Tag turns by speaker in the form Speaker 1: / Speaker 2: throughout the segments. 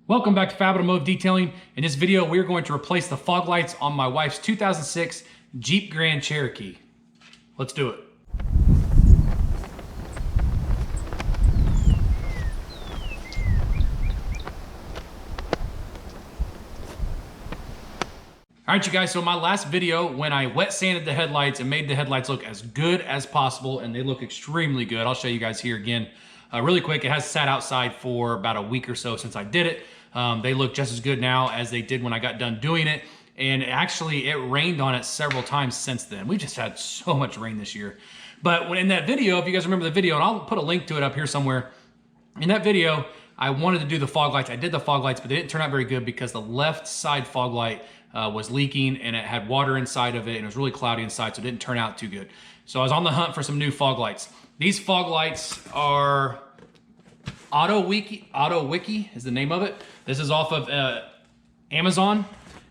Speaker 1: Welcome back to Fab Automotive Detailing. In this video, we're going to replace the fog lights on my wife's 2006 Jeep Grand Cherokee. Let's do it. All right, you guys, so my last video, when I wet sanded the headlights and made the headlights look as good as possible, and they look extremely good. I'll show you guys here again really quick. It has sat outside for about a week or so since I did it. They look just as good now as they did when I got done doing it. And actually, it rained on it several times since then. We just had so much rain this year. But when in that video, if you guys remember the video, and I'll put a link to it up here somewhere. In that video, I wanted to do the fog lights. I did the fog lights, but they didn't turn out very good because the left side fog light was leaking and it had water inside of it and it was really cloudy inside, so it didn't turn out too good. So I was on the hunt for some new fog lights. These fog lights are AutoWiki is the name of it. This is off of Amazon.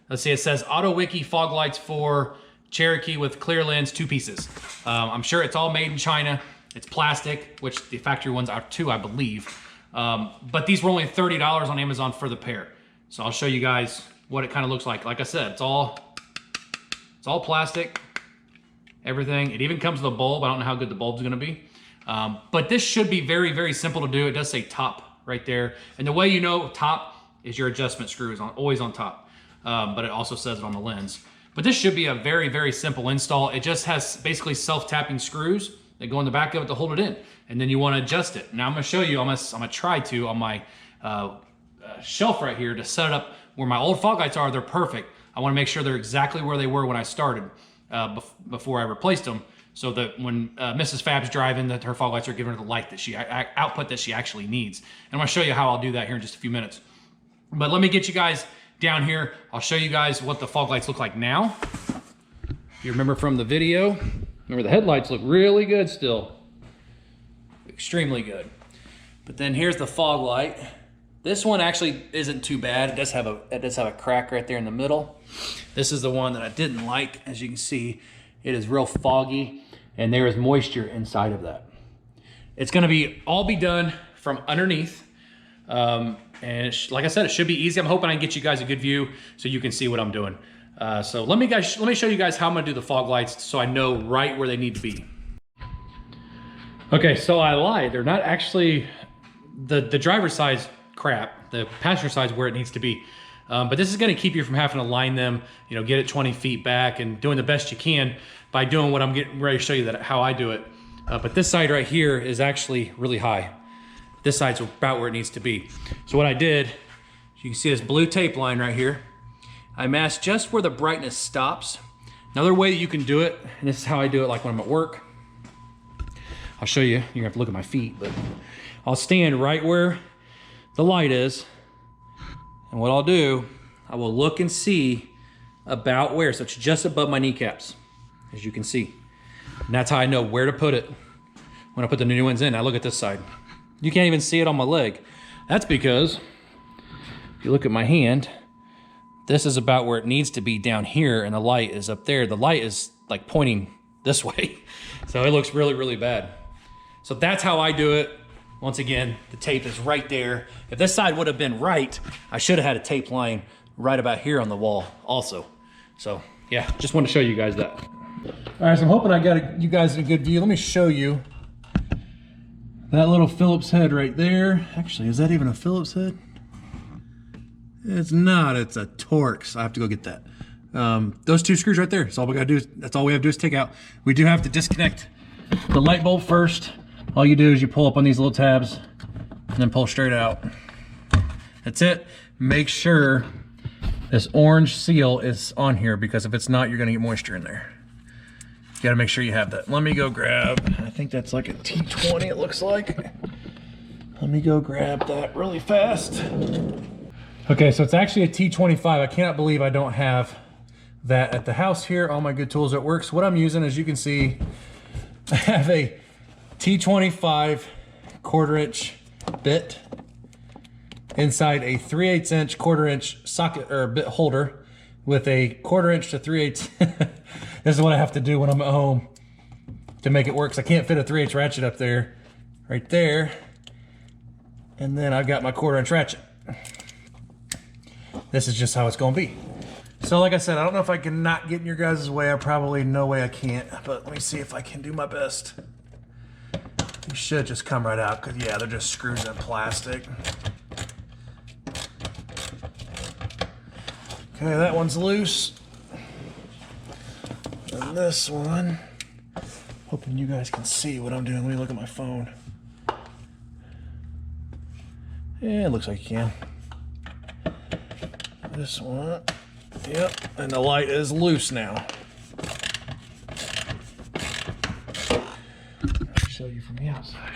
Speaker 1: Let's see, it says AutoWiki fog lights for Cherokee with clear lens, 2 pieces. I'm sure it's all made in China. It's plastic, which the factory ones are too, I believe. But these were only $30 on Amazon for the pair. So I'll show you guys what it kind of looks like. Like I said, it's all plastic, everything. It even comes with a bulb. I don't know how good the bulb's gonna be. But this should be very, very simple to do. It does say top right there. And the way you know top is your adjustment screw is always on top. But it also says it on the lens. But this should be a very, very simple install. It just has basically self-tapping screws that go in the back of it to hold it in. And then you wanna adjust it. Now I'm gonna show you, I'm gonna try to on my shelf right here to set it up where my old fog lights are. They're perfect. I wanna make sure they're exactly where they were when I started before I replaced them, so that when Mrs. Fab's driving, that her fog lights are giving her the light that she output that she actually needs. And I'm gonna show you how I'll do that here in just a few minutes. But let me get you guys down here. I'll show you guys what the fog lights look like now. If you remember from the video, remember the headlights look really good still. Extremely good. But then here's the fog light. This one actually isn't too bad. It does have a crack right there in the middle. This is the one that I didn't like. As you can see, it is real foggy and there is moisture inside of that. It's gonna all be done from underneath. And like I said, it should be easy. I'm hoping I can get you guys a good view so you can see what I'm doing. So let me show you guys how I'm gonna do the fog lights so I know right where they need to be. Okay, so I lied. They're not actually the driver's side's crap. The passenger side's where it needs to be. But this is gonna keep you from having to line them, you know, get it 20 feet back and doing the best you can by doing what I'm getting ready to show you how I do it. But this side right here is actually really high. This side's about where it needs to be. So what I did, you can see this blue tape line right here. I masked just where the brightness stops. Another way that you can do it, and this is how I do it like when I'm at work. I'll show you, you're gonna have to look at my feet, but I'll stand right where the light is. And what I'll do, I will look and see about where, so it's just above my kneecaps, as you can see. And that's how I know where to put it when I put the new ones in. I look at this side. You can't even see it on my leg. That's because, if you look at my hand, this is about where it needs to be down here, and the light is up there. The light is like pointing this way. So it looks really, really bad. So that's how I do it. Once again, the tape is right there. If this side would have been right, I should have had a tape line right about here on the wall also. So yeah, just wanted to show you guys that. All right, so I'm hoping I got you guys in a good view. Let me show you that little Phillips head right there. Actually, is that even a Phillips head? It's not, it's a Torx. I have to go get that. Those 2 screws right there. That's all we gotta do. That's all we have to do is take out. We do have to disconnect the light bulb first. All you do is you pull up on these little tabs and then pull straight out. That's it. Make sure this orange seal is on here, because if it's not, you're gonna get moisture in there. You gotta make sure you have that. Let me go grab, I think that's like a T20 it looks like. Let me go grab that really fast. Okay, so it's actually a T25. I cannot believe I don't have that at the house here. All my good tools at work. So what I'm using, as you can see, I have a T25 1/4" bit inside a 3/8 inch 1/4" socket or bit holder with a 1/4" to 3/8. This is what I have to do when I'm at home to make it work, because I can't fit a 3/8 ratchet up there, right there. And then I've got my 1/4" ratchet.
Speaker 2: this is just how it's gonna be. So like I said, I don't know if I can not get in your guys' way. I probably, no way I can't, but let me see if I can do my best. You should just come right out, because yeah, they're just screws in plastic. Okay, that one's loose. And this one, hoping you guys can see what I'm doing. Let me look at my phone. Yeah, it looks like you can. This one, yep, and the light is loose now. I'll show you from the outside.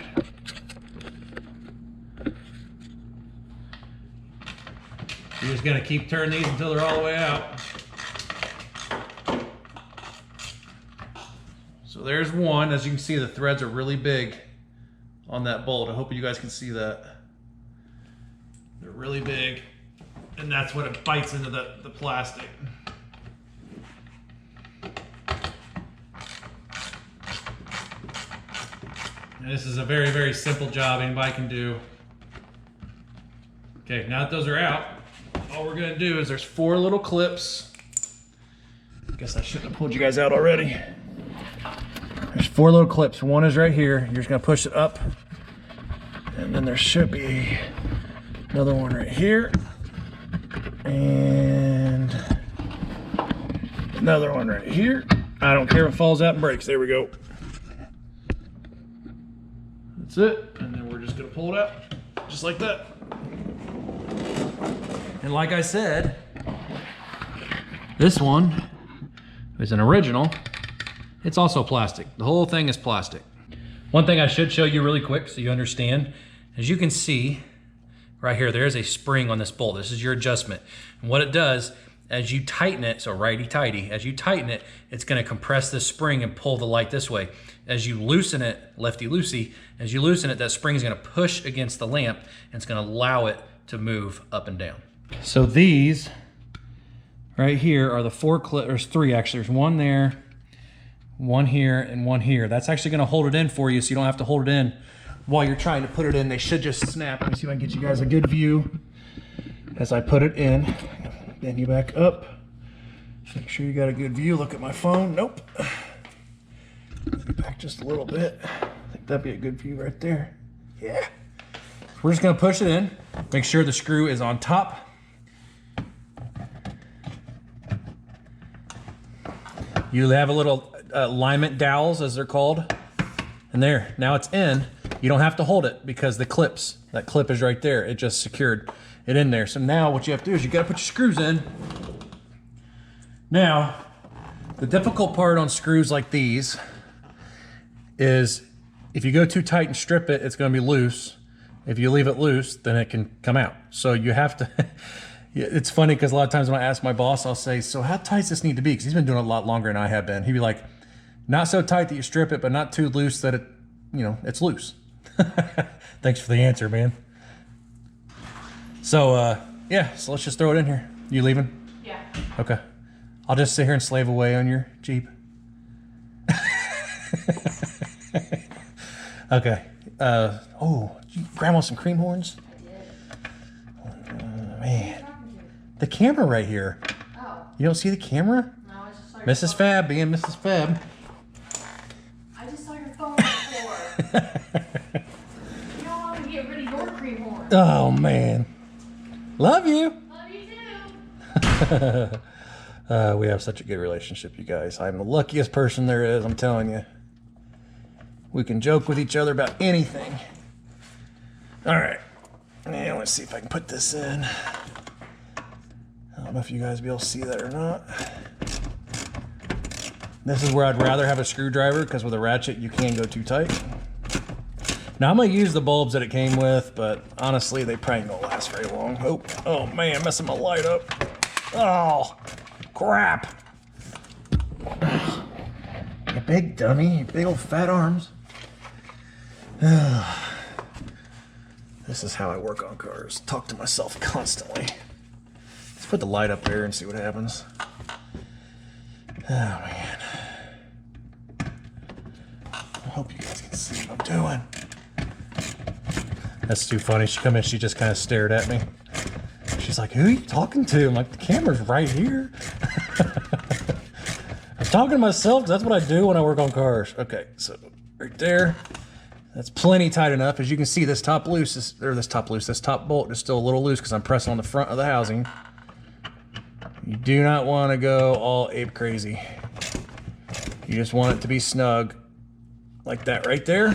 Speaker 2: You're just gonna keep turning these until they're all the way out. So there's one. As you can see, the threads are really big on that bolt. I hope you guys can see that. They're really big, and that's what it bites into the plastic. And this is a very, very simple job anybody can do. Okay, now that those are out, all we're gonna do is there's 4 little clips. I guess I shouldn't have pulled you guys out already. There's 4 little clips. One is right here. You're just gonna push it up. And then there should be another one right here. And another one right here. I don't care if it falls out and breaks. There we go. That's it. And then we're just gonna pull it out just like that. And like I said, this one is an original. It's also plastic. The whole thing is plastic. One thing I should show you really quick so you understand, as you can see right here, there's a spring on this bolt. This is your adjustment. And what it does, as you tighten it, so righty-tighty, as you tighten it, it's gonna compress this spring and pull the light this way. As you loosen it, lefty-loosey, as you loosen it, that spring is gonna push against the lamp and it's gonna allow it to move up and down. So these right here are the 4 clips, there's 3 actually. There's one there, one here, and one here. That's actually gonna hold it in for you so you don't have to hold it in while you're trying to put it in. They should just snap. Let me see if I can get you guys a good view as I put it in. Bend you back up. Make sure you got a good view. Look at my phone. Nope. Back just a little bit. I think that'd be a good view right there. Yeah. We're just gonna push it in. Make sure the screw is on top. You have a little alignment dowels, as they're called. And there, now it's in. You don't have to hold it because the clips, that clip is right there. It just secured it in there. So now what you have to do is you gotta put your screws in. Now, the difficult part on screws like these is if you go too tight and strip it, it's gonna be loose. If you leave it loose, then it can come out. So you have to, it's funny because a lot of times when I ask my boss, I'll say, so how tight does this need to be? Because he's been doing it a lot longer than I have been. He'd be like, not so tight that you strip it, but not too loose that it, you know, it's loose. Thanks for the answer, man. So, yeah, so let's just throw it in here. You leaving?
Speaker 3: Yeah.
Speaker 2: Okay. I'll just sit here and slave away on your Jeep. Okay. Oh, did you grab some cream horns?
Speaker 3: I did.
Speaker 2: Man. The camera right here.
Speaker 3: Oh.
Speaker 2: You don't see the camera?
Speaker 3: No, I just saw your
Speaker 2: Mrs.
Speaker 3: phone.
Speaker 2: Fab being Mrs. Fab.
Speaker 3: I just saw your phone on the floor. You don't want to get rid of your cream horn.
Speaker 2: Oh, man. Love you.
Speaker 3: Love you too.
Speaker 2: We have such a good relationship, you guys. I'm the luckiest person there is, I'm telling you. We can joke with each other about anything. All right. Now let's see if I can put this in. I don't know if you guys will be able to see that or not. This is where I'd rather have a screwdriver because with a ratchet you can go too tight. Now I'm gonna use the bulbs that it came with, but honestly they probably ain't gonna last very long. Oh man, messing my light up. Oh, crap. You big dummy, you big old fat arms. This is how I work on cars. Talk to myself constantly. Let's put the light up there and see what happens. Oh man. I hope you guys can see what I'm doing. That's too funny. She come in, she just kind of stared at me. She's like, who are you talking to? I'm like, the camera's right here. I'm talking to myself, 'cause that's what I do when I work on cars. Okay, so right there. That's plenty tight enough. As you can see, this top bolt is still a little loose because I'm pressing on the front of the housing. You do not want to go all ape crazy. You just want it to be snug like that right there.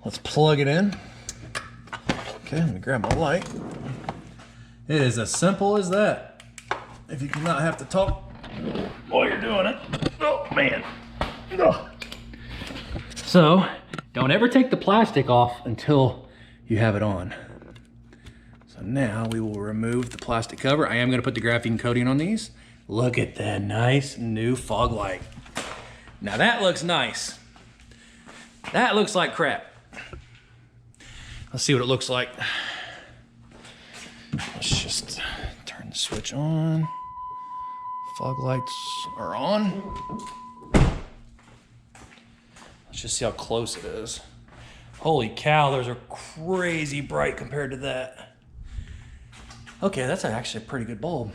Speaker 2: Let's plug it in. Okay, I'm gonna grab my light. It is as simple as that. If you cannot have to talk while you're doing it. Oh man. Ugh. So, don't ever take the plastic off until you have it on. So now we will remove the plastic cover. I am gonna put the graphene coating on these. Look at that nice new fog light. Now that looks nice. That looks like crap. Let's see what it looks like. Let's just turn the switch on. Fog lights are on. Let's just see how close it is. Holy cow, those are crazy bright compared to that. Okay, that's actually a pretty good bulb.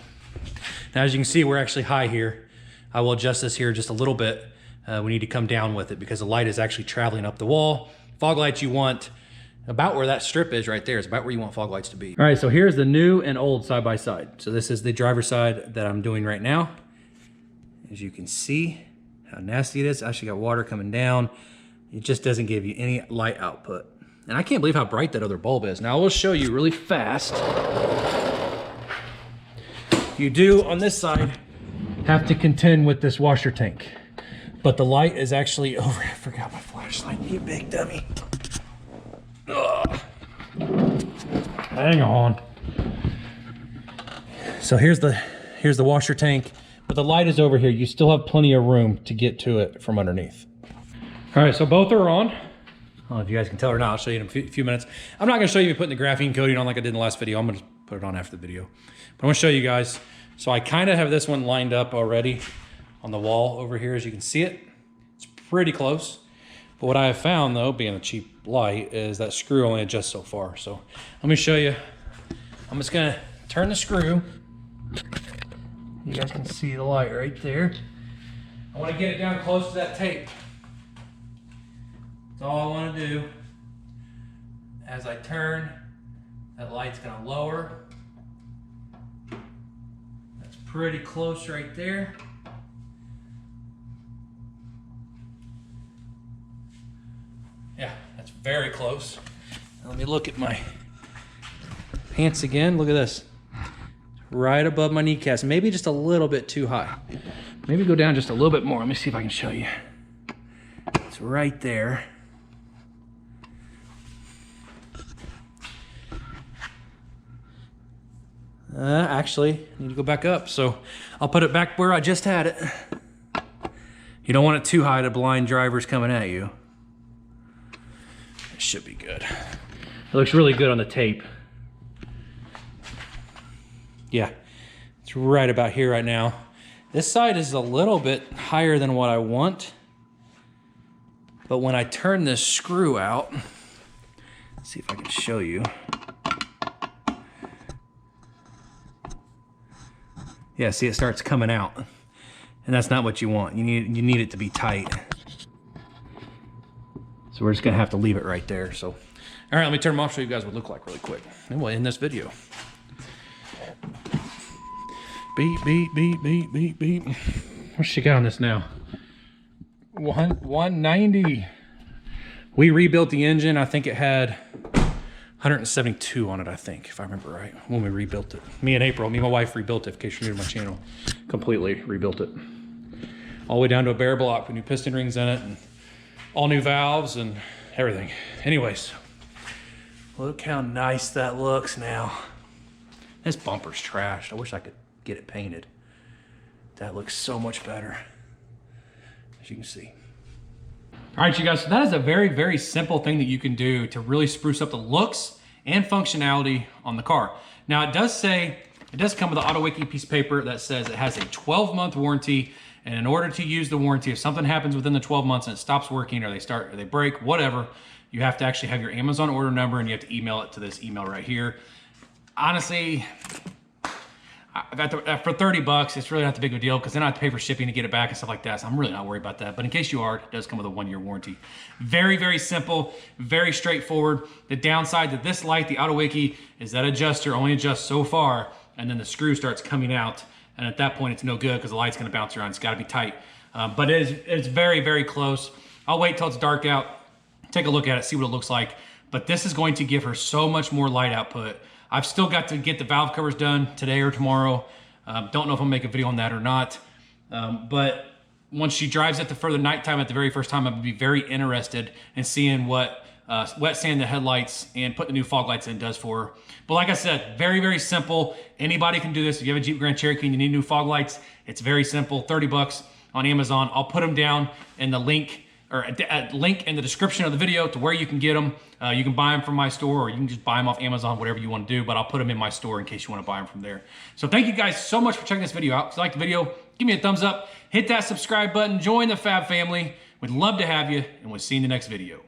Speaker 2: Now, as you can see, we're actually high here. I will adjust this here just a little bit. We need to come down with it because the light is actually traveling up the wall. Fog lights you want about where that strip is right there. It's about where you want fog lights to be. All right, so here's the new and old side by side. So this is the driver's side that I'm doing right now. As you can see, how nasty it is. Actually got water coming down. It just doesn't give you any light output. And I can't believe how bright that other bulb is. Now I will show you really fast. You do, on this side, have to contend with this washer tank. But the light is actually over. I forgot my flashlight, you big dummy. Ugh. Hang on. So here's the washer tank. But the light is over here. You still have plenty of room to get to it from underneath. All right, so both are on. I don't know if you guys can tell or not. I'll show you in a few minutes. I'm not gonna show you putting the graphene coating on like I did in the last video. I'm gonna put it on after the video. But I'm gonna show you guys. So I kind of have this one lined up already on the wall over here, as you can see it. It's pretty close. But what I have found though, being a cheap light, is that screw only adjusts so far. So let me show you. I'm just gonna turn the screw. You guys can see the light right there. I want to get it down close to that tape. That's all I want to do. As I turn, that light's going to lower. That's pretty close right there. Yeah, that's very close. Now let me look at my pants again. Look at this. Right above my kneecaps, maybe just a little bit too high. Maybe go down just a little bit more. Let me see if I can show you. It's right there. Actually, I need to go back up. So I'll put it back where I just had it. You don't want it too high to blind drivers coming at you. It should be good. It looks really good on the tape. Yeah, it's right about here right now. This side is a little bit higher than what I want. But when I turn this screw out, let's see if I can show you. Yeah, see, it starts coming out. And that's not what you want. You need it to be tight. So we're just gonna have to leave it right there. So, all right, let me turn them off, show you guys what it look like really quick. And we'll end this video. Beep, beep, beep, beep, beep, beep. What's she got on this now? 190. We rebuilt the engine. I think it had 172 on it, I think, if I remember right, when we rebuilt it. Me and my wife rebuilt it, in case you're new to my channel. Completely rebuilt it. All the way down to a bare block with new piston rings in it and all new valves and everything. Anyways, look how nice that looks now. This bumper's trashed. I wish I could get it painted. That looks so much better, as you can see. All right, you guys, so that is a very, very simple thing that you can do to really spruce up the looks and functionality on the car. Now, it does come with an AutoWiki piece of paper that says it has a 12-month warranty, and in order to use the warranty, if something happens within the 12 months and it stops working or they break, whatever, you have to actually have your Amazon order number and you have to email it to this email right here.
Speaker 1: honestly, for 30 bucks, it's really not the big of a deal because then I have to pay for shipping to get it back and stuff like that. So I'm really not worried about that. But in case you are, it does come with a 1-year warranty. Very, very simple, very straightforward. The downside to this light, the AutoWiki, is that adjuster only adjusts so far, and then the screw starts coming out. And at that point, it's no good because the light's gonna bounce around. It's gotta be tight. But it's very, very close. I'll wait till it's dark out, take a look at it, see what it looks like. But this is going to give her so much more light output. I've still got to get the valve covers done today or tomorrow. Don't know if I'll make a video on that or not. But once she drives it for the nighttime at the very first time, I'm gonna be very interested in seeing what wet sand the headlights and put the new fog lights in does for her. But like I said, very, very simple. Anybody can do this. If you have a Jeep Grand Cherokee and you need new fog lights, it's very simple, 30 bucks on Amazon. I'll put them down in the link, or a link in the description of the video to where you can get them. You can buy them from my store, or you can just buy them off Amazon, whatever you want to do, but I'll put them in my store in case you want to buy them from there. So thank you guys so much for checking this video out. If you like the video, give me a thumbs up, hit that subscribe button, join the Fab family. We'd love to have you, and we'll see you in the next video.